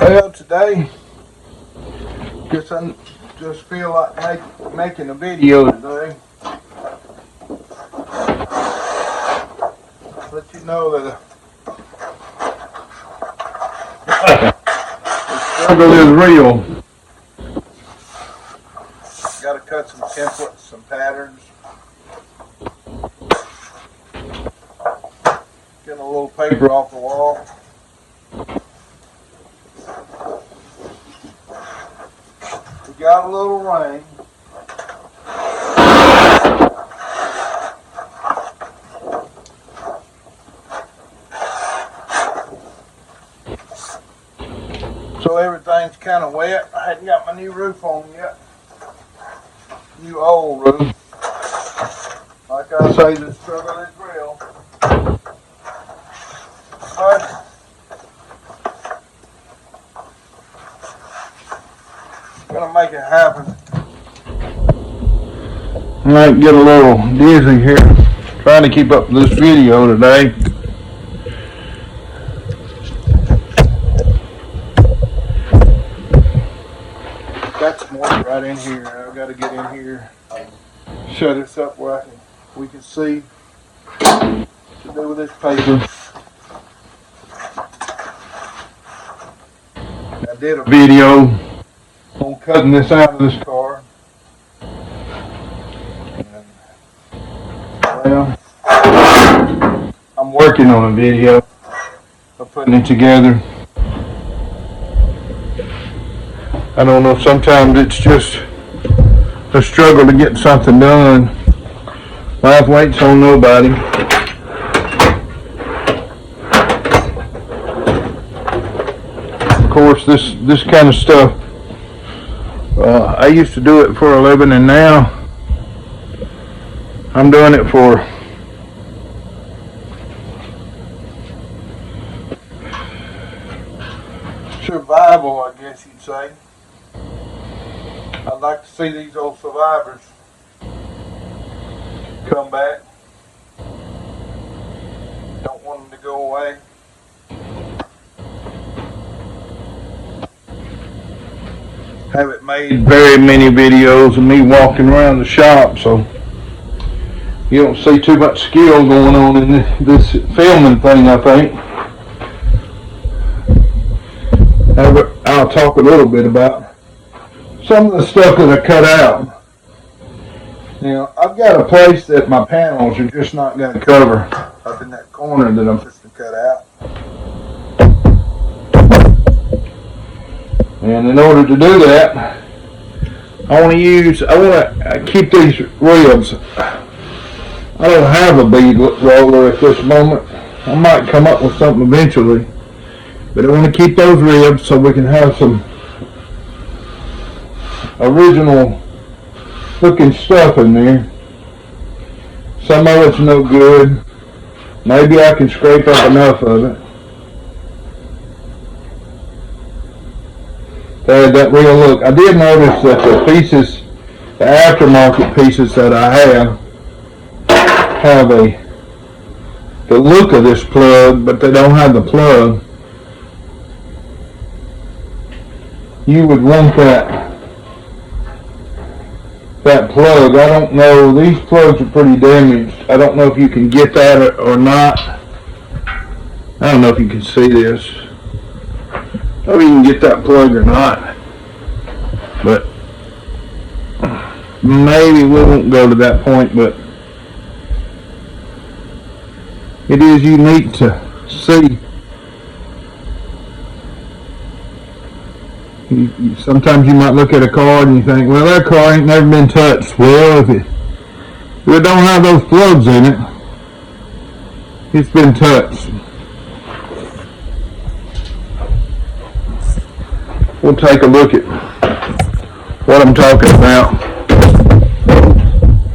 Well, today, guess I just feel like making a video today. Let you know that the struggle is real. Got to cut some templates, some patterns. Getting a little paper off the wall. We got a little rain. So everything's kind of wet. I hadn't got my new roof on yet. New old roof. Like I say, the struggle is real. But gonna make it happen. I might get a little dizzy here trying to keep up with this video today. Got some water right in here. I've got to get in here, shut this up where we can see what to do with this paper. I did a video on cutting this out of this car. And, well, I'm working on a video of putting it together. I don't know, sometimes it's just a struggle to get something done. Life waits on nobody. Of course, this kind of stuff, I used to do it for a living, and now I'm doing it for survival, I guess you'd say. I'd like to see these old survivors come back. Don't want them to go away. Haven't made very many videos of me walking around the shop, so you don't see too much skill going on in this filming thing, I think. However, I'll talk a little bit about some of the stuff that I cut out. Now, I've got a place that my panels are just not going to cover up in that corner that I'm just going to cut out. And in order to do that, I want to keep these ribs. I don't have a bead roller at this moment. I might come up with something eventually. But I want to keep those ribs so we can have some original looking stuff in there. Some of it's no good. Maybe I can scrape up enough of it. They had that real look. I did notice that the pieces, the aftermarket pieces that I have the look of this plug, but they don't have the plug. You would want that plug. I don't know, these plugs are pretty damaged. I don't know if you can get that or not. I don't know if you can see this. I don't know if you can get that plug or not. But maybe we won't go to that point, but it is unique to see. Sometimes you might look at a car and you think, well, that car ain't never been touched. Well, if it don't have those plugs in it, it's been touched. We'll take a look at what I'm talking about.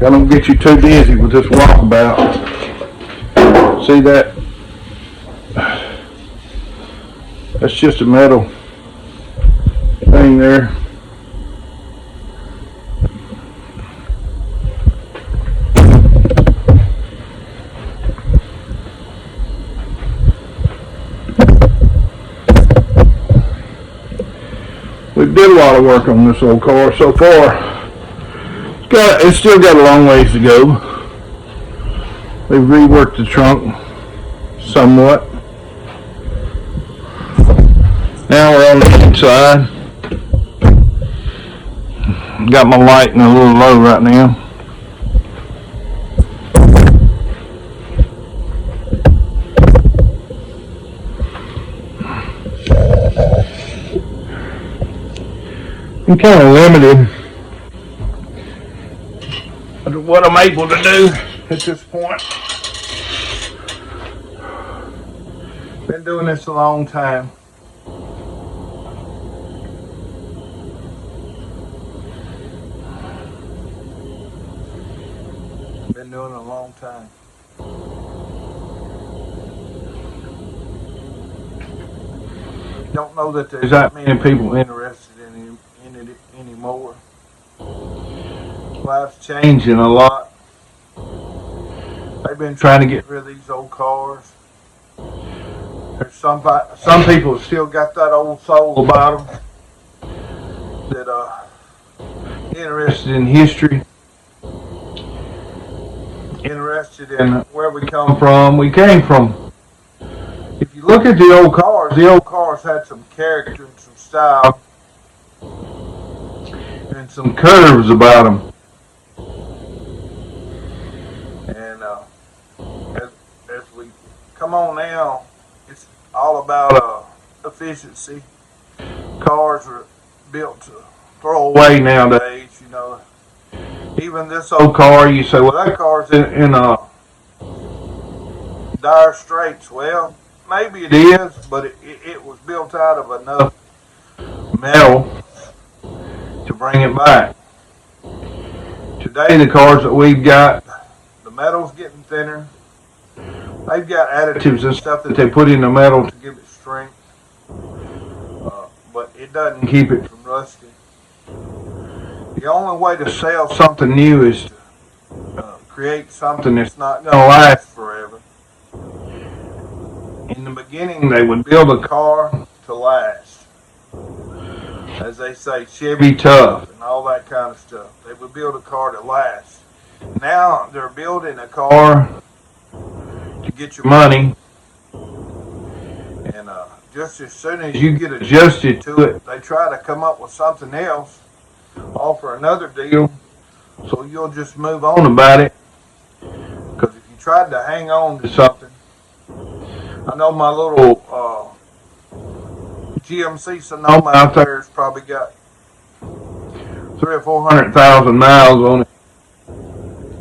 I don't get you too dizzy with this walkabout. See that? That's just a metal thing there. did a lot of work on this old car so far. It's still got a long ways to go. We've reworked the trunk somewhat. Now we're on the inside. Got my lighting a little low right now. I'm kind of limited to what I'm able to do at this point. Been doing this a long time. Been doing it a long time. Don't know that there's that many people interested in it anymore. Life's changing a lot. They've been trying to get rid of these old cars. There's some people that still got that old soul about them that interested in history, interested in where we come from. We came from. If you look at the old cars had some character and some style and some curves about them. And as we come on now, it's all about efficiency. Cars are built to throw away nowadays, you know. Even this old car, you say, well, that car's in dire straits. Well, maybe it is, but it was built out of enough metal to bring it back. Today, the cars that we've got, the metal's getting thinner. They've got additives and stuff that they put in the metal to give it strength, but it doesn't keep it from rusting. The only way to sell something new is to create something that's not going to last forever. In the beginning, they would build a car to last. As they say, Chevy tough and all that kind of stuff. They would build a car to last. Now they're building a car to get your money. And just as soon as you get adjusted to it, they try to come up with something else, offer another deal, so you'll just move on about it. Because if you tried to hang on to something, I know my little GMC Sonoma out there has probably got 300,000 or 400,000 miles on it.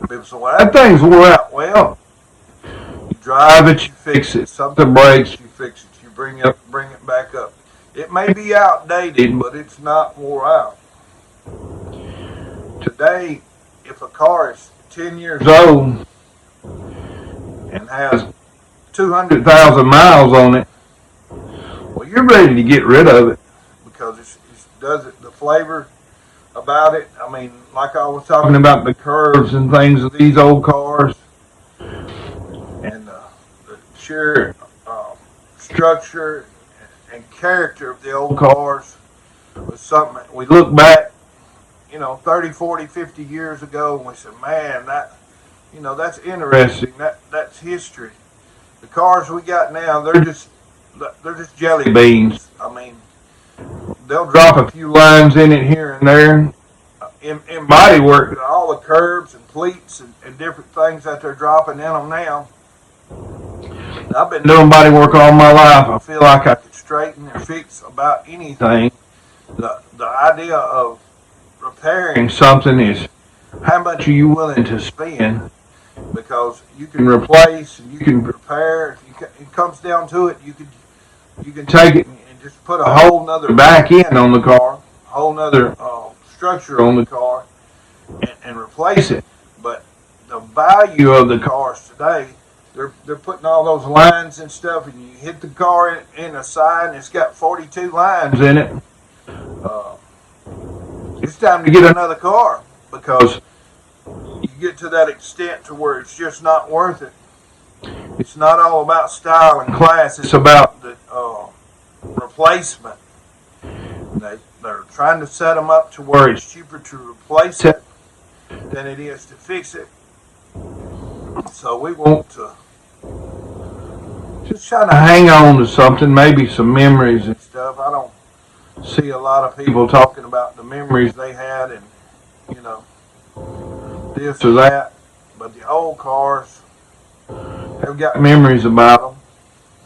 People say, well, that thing's wore out. Well, you drive it, you fix it. Something breaks, you fix it. You bring it back up. It may be outdated, but it's not wore out. Today, if a car is 10 years old and has 200,000 miles on it, well, you're ready to get rid of it because the flavor about it. I mean, like I was talking about the curves and things of these old cars and the sheer structure and character of the old cars was something we look back, 30, 40, 50 years ago, and we said, man, that's interesting. That's history. The cars we got now, they're just jelly beans. I mean, they'll drop a few lines in it here and there. In body work, all the curves and pleats and different things that they're dropping in them now. I've been doing body work all my life. I feel like I could straighten and fix about anything. The idea of repairing something is how much are you willing to spend, because you can replace and you can repair. It comes down to it. You can take it and just put a whole nother back end on the car, a whole nother structure on the car, and replace it. But the value of the cars today, they're putting all those lines and stuff, and you hit the car in a side, and it's got 42 lines in it. It's time to get another car, because you get to that extent to where it's just not worth it. It's not all about style and class. It's about the replacement. they're trying to set them up to where it's cheaper to replace it than it is to fix it. So we want to just try to hang on to something, maybe some memories and stuff. I don't see a lot of people talking about the memories they had and, you know, this or that. But the old cars have got memories about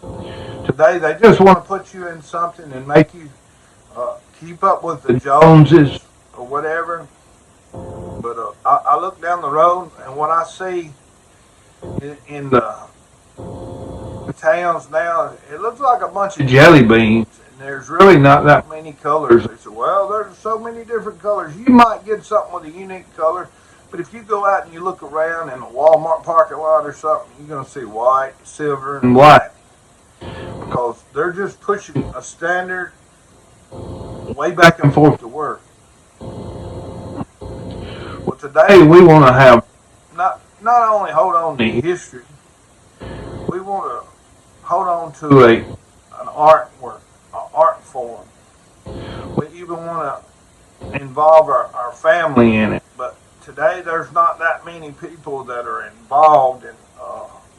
them. Today they just want to put you in something and make you keep up with the Joneses or whatever. But I look down the road and what I see in the towns now, it looks like a bunch of jelly beans. And there's really not that many colors. They say, well, there's so many different colors. You might get something with a unique color. But if you go out and you look around in a Walmart parking lot or something, you're going to see white, silver, and black. Because they're just pushing a standard way back and forth to work. Well, today we want to have not only hold on to history, we want to hold on to an artwork, an art form. We even want to involve our family in it. But today there's not that many people that are involved in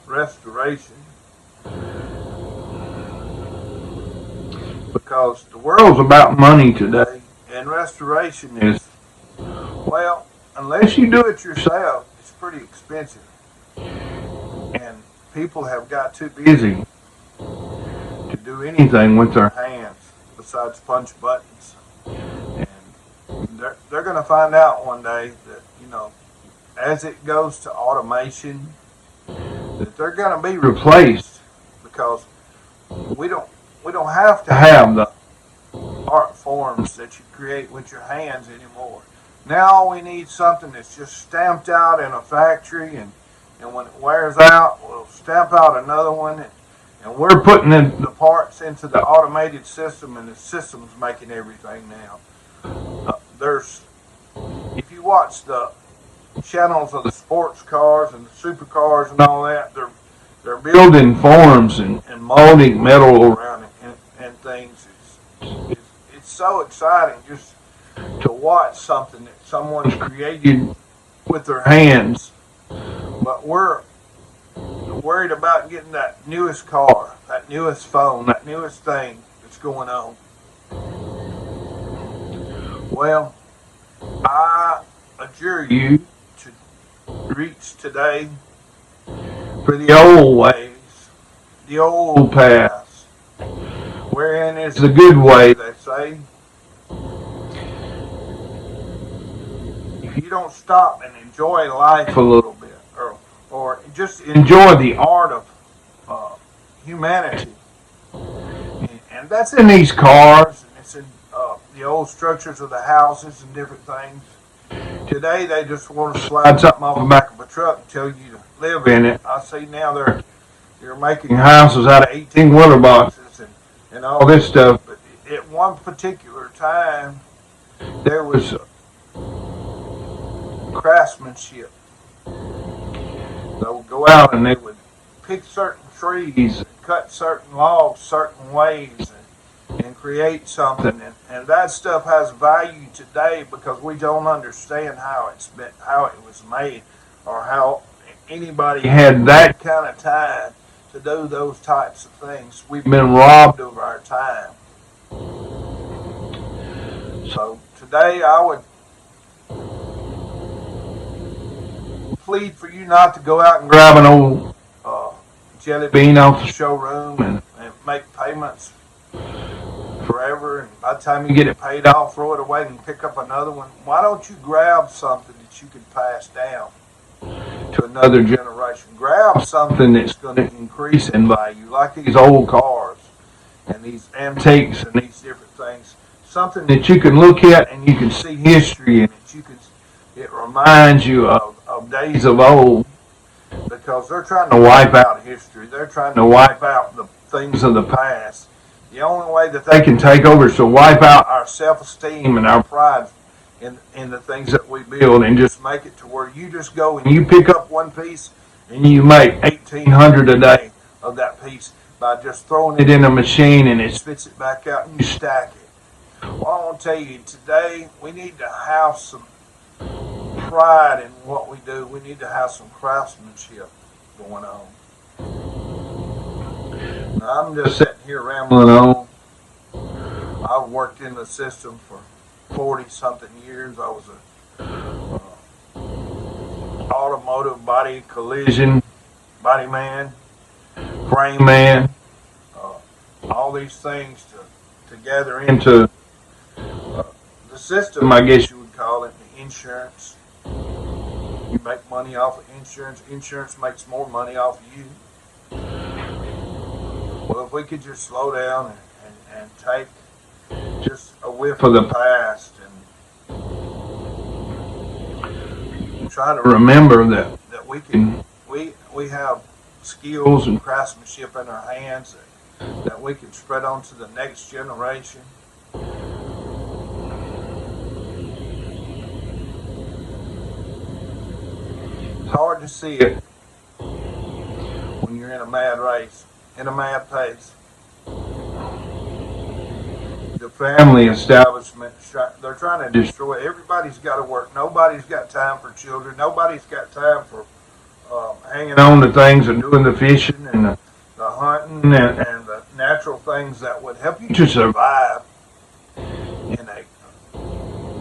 restoration. Because the world's about money today, and restoration is, well, unless you do it yourself, it's pretty expensive. And people have got too busy to do anything with their hands besides punch buttons. And they're going to find out one day that, you know, as it goes to automation, that they're going to be replaced because we don't have to have the art forms that you create with your hands anymore. Now we need something that's just stamped out in a factory, and when it wears out, we'll stamp out another one, and we're putting the parts into the automated system, and the system's making everything now. If you watch the channels of the sports cars and the supercars and all that, they're building forms and molding metal around it and things. It's so exciting just to watch something that someone's created with their hands. But we're worried about getting that newest car, that newest phone, that newest thing that's going on. Well, I adjure you to reach today for the old ways, the old paths, wherein is the good way, they say. If you don't stop and enjoy life a little bit, or just enjoy the art of humanity, and that's in these cars, and it's in the old structures of the houses and different things. Today they just want to slide something off the back of a truck and tell you to live in it. I see now they're making houses out of 18-wheeler boxes and all this stuff. But at one particular time, there was craftsmanship. They would go out and they would pick certain trees and cut certain logs certain ways and create something. And that stuff has value today because we don't understand how it was made, or how anybody had that kind of time to do those types of things. We've been robbed of our time. So today I would plead for you not to go out and grab an old jelly bean off the showroom and make payments forever, and by the time you get it paid off, throw it away and pick up another one. Why don't you grab something that you can pass down to another generation? Grab something that's going to increase in value, like these old cars and these antiques and these different things. Something that you can look at and you can see history in it. It reminds you of days of old, because they're trying to wipe out history. They're trying to wipe out the things of the past. The only way that they can take over is to wipe out our self-esteem and our pride in the things that we build, and just make it to where you just go and you pick up one piece and you make $1,800 a day of that piece by just throwing it in a machine, and it spits it back out and you stack it. Well, I want to tell you today, we need to have some pride in what we do. We need to have some craftsmanship going on. Now, I'm just sitting here rambling on. I've worked in the system for 40 something years. I was a automotive body collision body man, frame man, all these things to gather into the system, I guess you would call it, the insurance. You make money off of insurance. Insurance makes more money off of you. Well, if we could just slow down and take just a whiff of the past and try to remember that we have skills and craftsmanship in our hands that we can spread on to the next generation. It's hard to see it when you're in a mad race, in a mad pace. The family establishment, they're trying to destroy. Everybody's got to work. Nobody's got time for children. Nobody's got time for hanging on to things and doing the fishing and the hunting and the natural things that would help you to survive in a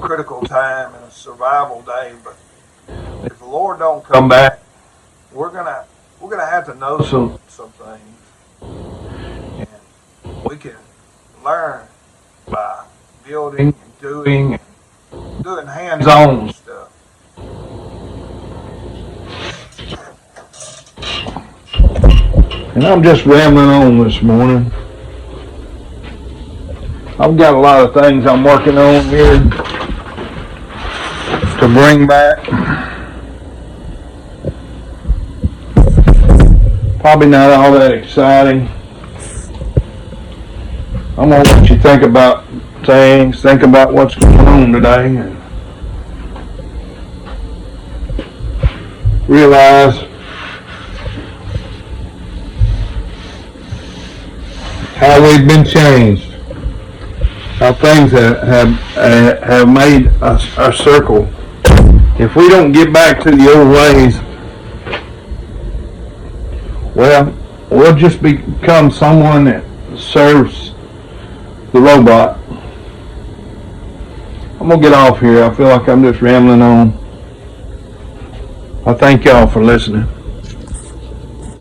critical time, in a survival day. But if the Lord don't come back, we're gonna have to know some things, and we can learn by building and doing hands-on stuff. And I'm just rambling on this morning. I've got a lot of things I'm working on here to bring back. Probably not all that exciting. I'm going to let you think about things, think about what's going on today, and realize how we've been changed, how things have made our circle. If we don't get back to the old ways, well, we'll just become someone that serves the robot. I'm going to get off here. I feel like I'm just rambling on. I thank y'all for listening.